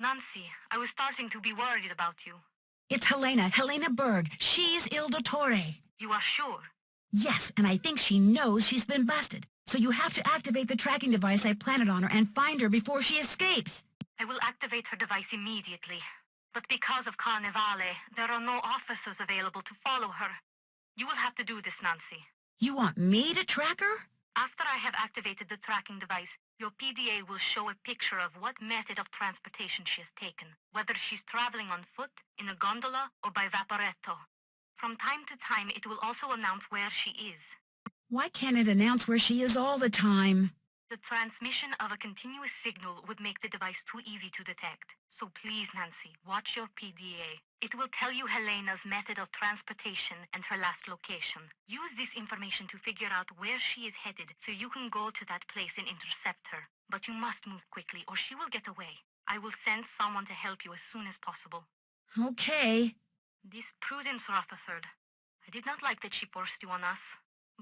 Nancy, I was starting to be worried about you. It's Helena Berg. She's Il Dottore. You are sure? Yes, and I think she knows she's been busted. So you have to activate the tracking device I planted on her and find her before she escapes. I will activate her device immediately. But because of Carnevale, there are no officers available to follow her. You will have to do this, Nancy. You want me to track her? After I have activated the tracking device, your PDA will show a picture of what method of transportation she has taken, whether she's traveling on foot, in a gondola, or by vaporetto. From time to time, it will also announce where she is. Why can't it announce where she is all the time? The transmission of a continuous signal would make the device too easy to detect. So please, Nancy, watch your PDA. It will tell you Helena's method of transportation and her last location. Use this information to figure out where she is headed so you can go to that place and intercept her. But you must move quickly or she will get away. I will send someone to help you as soon as possible. Okay. This Prudence Rutherford. I did not like that she forced you on us.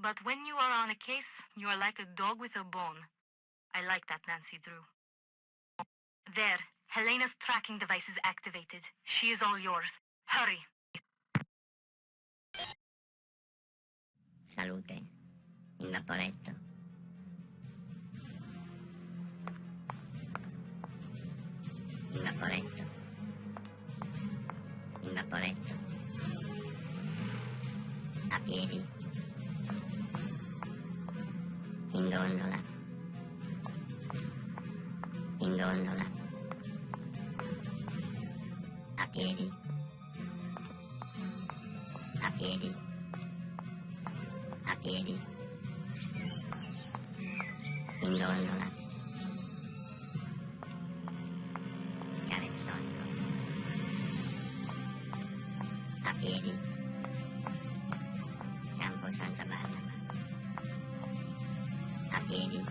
But when you are on a case, you are like a dog with a bone. I like that, Nancy Drew. There. Helena's tracking device is activated. She is all yours. Hurry. Salute. In vaporetto. In vaporetto. In vaporetto. A piedi. In gondola. In gondola. A piedi. A piedi. A piedi. In gondola. Cabezzonico. A piedi. Campo Santa Barbara. A piedi.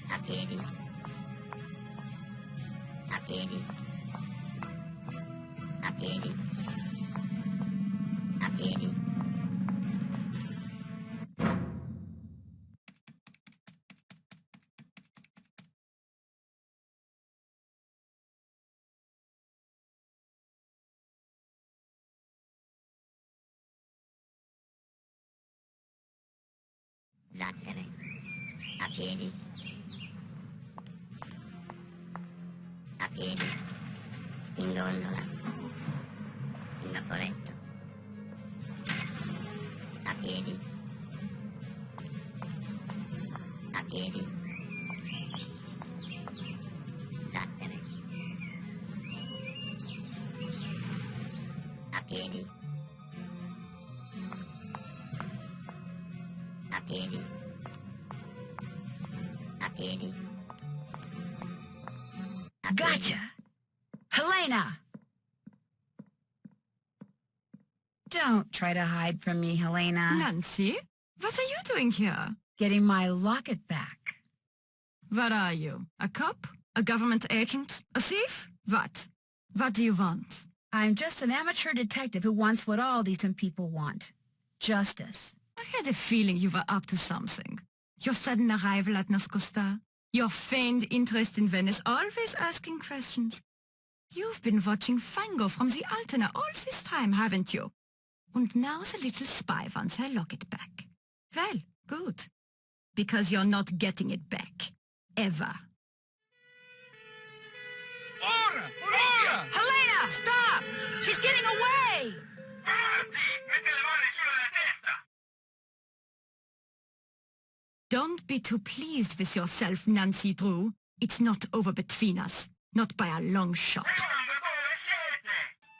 A piedi. A piedi. A piedi. A piedi. Zattere. A piedi. A piedi. In gondola. In vaporetto. A piedi. A piedi. Zattere. A piedi. A piedi. A piedi. Gotcha! Helena! Don't try to hide from me, Helena. Nancy, what are you doing here? Getting my locket back. What are you? A cop? A government agent? A thief? What? What do you want? I'm just an amateur detective who wants what all decent people want. Justice. I had a feeling you were up to something. Your sudden arrival at Nascosta, your feigned interest in Venice, always asking questions. You've been watching Fango from the Altena all this time, haven't you? And now the little spy wants her locket back. Well, good. Because you're not getting it back. Ever. Ora! Ora! Helena, stop! She's getting away! Don't be too pleased with yourself, Nancy Drew. It's not over between us. Not by a long shot.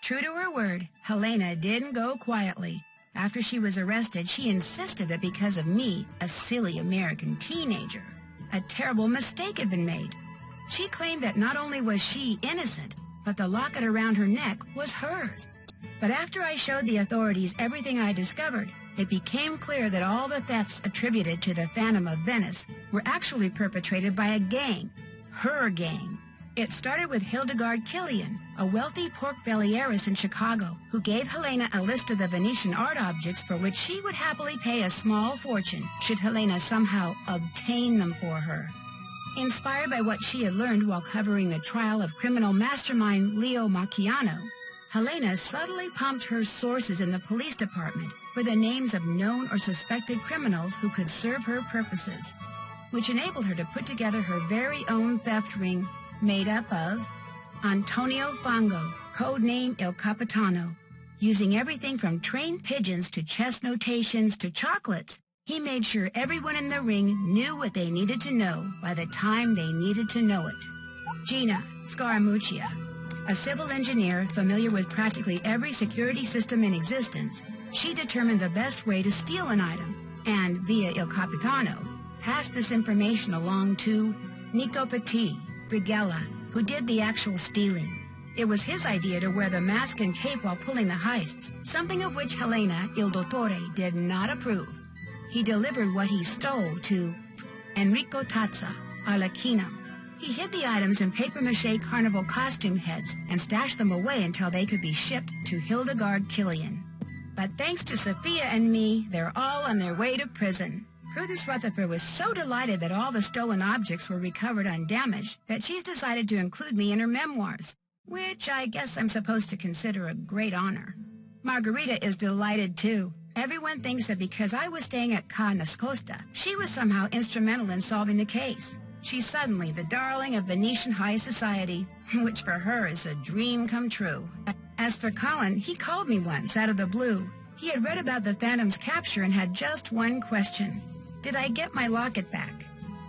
True to her word, Helena didn't go quietly. After she was arrested, she insisted that because of me, a silly American teenager, a terrible mistake had been made. She claimed that not only was she innocent, but the locket around her neck was hers. But after I showed the authorities everything I discovered, it became clear that all the thefts attributed to the Phantom of Venice were actually perpetrated by a gang, her gang. It started with Hildegard Killian, a wealthy pork-belly heiress in Chicago, who gave Helena a list of the Venetian art objects for which she would happily pay a small fortune should Helena somehow obtain them for her. Inspired by what she had learned while covering the trial of criminal mastermind Leo Macchiano, Helena subtly pumped her sources in the police department for the names of known or suspected criminals who could serve her purposes, which enabled her to put together her very own theft ring made up of Antonio Fango, codename Il Capitano. Using everything from trained pigeons to chess notations to chocolates, he made sure everyone in the ring knew what they needed to know by the time they needed to know it. Gina Scaramuccia, a civil engineer familiar with practically every security system in existence, she determined the best way to steal an item and, via Il Capitano, passed this information along to Nico Petit, Brigella, who did the actual stealing. It was his idea to wear the mask and cape while pulling the heists, something of which Helena, Il Dottore, did not approve. He delivered what he stole to Enrico Tazza, Arlecchino. He hid the items in papier-mâché carnival costume heads and stashed them away until they could be shipped to Hildegard Killian. But thanks to Sophia and me, they're all on their way to prison. Prudence Rutherford was so delighted that all the stolen objects were recovered undamaged that she's decided to include me in her memoirs, which I guess I'm supposed to consider a great honor. Margarita is delighted, too. Everyone thinks that because I was staying at Ca Nascosta, she was somehow instrumental in solving the case. She's suddenly the darling of Venetian high society, which for her is a dream come true. As for Colin, he called me once out of the blue. He had read about the Phantom's capture and had just one question. Did I get my locket back?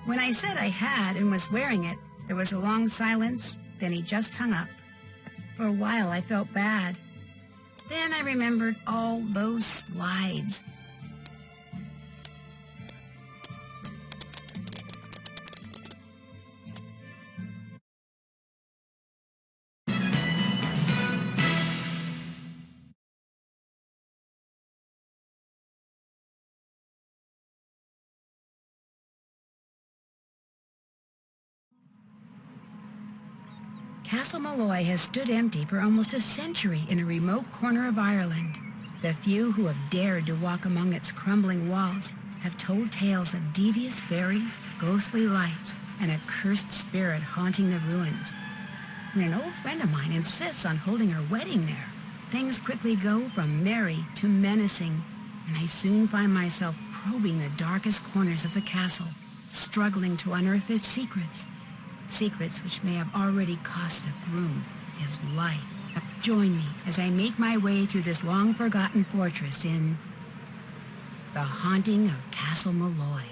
When I said I had and was wearing it, there was a long silence, then he just hung up. For a while, I felt bad. Then I remembered all those slides. Castle Malloy has stood empty for almost a century in a remote corner of Ireland. The few who have dared to walk among its crumbling walls have told tales of devious fairies, ghostly lights, and a cursed spirit haunting the ruins. When an old friend of mine insists on holding her wedding there, things quickly go from merry to menacing, and I soon find myself probing the darkest corners of the castle, struggling to unearth its secrets. Secrets which may have already cost the groom his life. Join me as I make my way through this long-forgotten fortress in The Haunting of Castle Malloy.